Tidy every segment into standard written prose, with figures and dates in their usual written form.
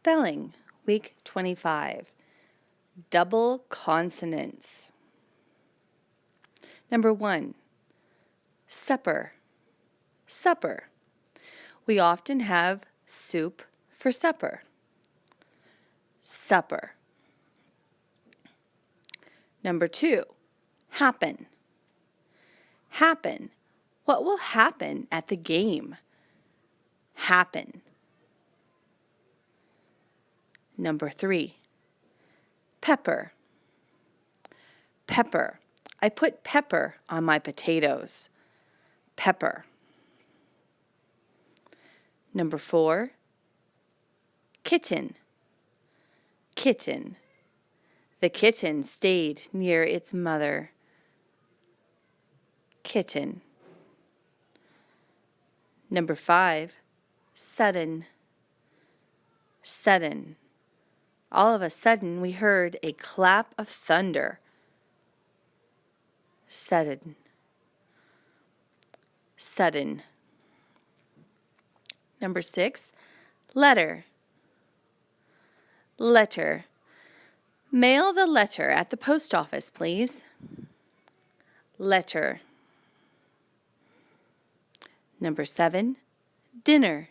Spelling, Week 25. Double consonants. Number 1, supper. Supper. We often have soup for supper. Supper. Number 2, happen. Happen. What will happen at the game? Happen. Number 3, pepper. Pepper. I put pepper on my potatoes. Pepper. Number 4, kitten. Kitten. The kitten stayed near its mother. Kitten. Number 5, sudden. Sudden. All of a sudden, we heard a clap of thunder. Sudden. Sudden. Number 6, letter. Letter. Mail the letter at the post office, please. Letter. Number 7, dinner.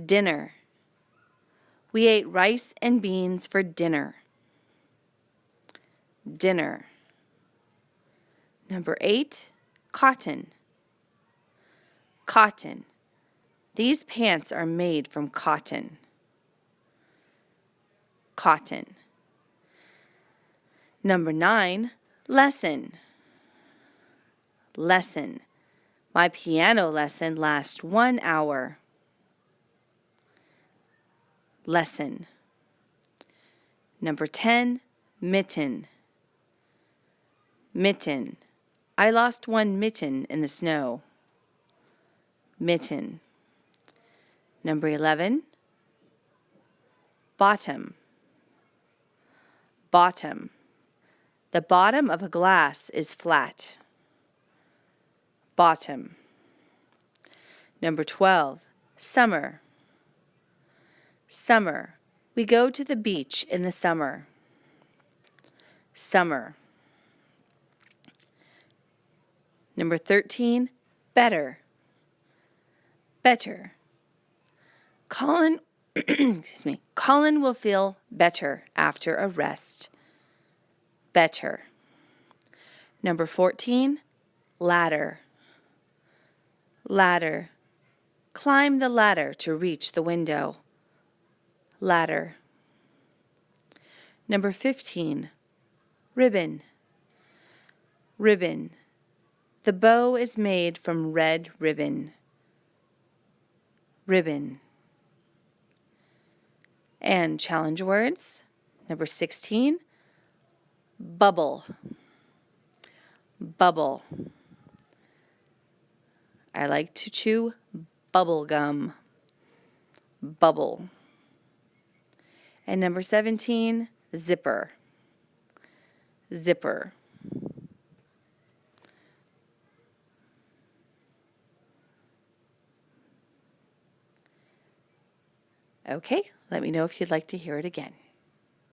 Dinner. We ate rice and beans for dinner. Dinner. Number 8, cotton. Cotton. These pants are made from cotton. Cotton. Number 9, lesson. Lesson. My piano lesson lasts 1 hour. Lesson. Number 10, mitten. Mitten. I lost one mitten in the snow. Mitten. Number 11, bottom. Bottom. The bottom of a glass is flat. Bottom. Number 12, summer. Summer. We go to the beach in the summer. Summer. Number 13, better. Better. Colin Colin will feel better after a rest. Better. Number 14, ladder. Ladder. Climb the ladder to reach the window. Ladder. Number 15, ribbon. Ribbon. The bow is made from red ribbon. Ribbon. And challenge words. Number 16, bubble. Bubble. I like to chew bubble gum. Bubble. And number 17, zipper. Zipper. Okay, let me know if you'd like to hear it again.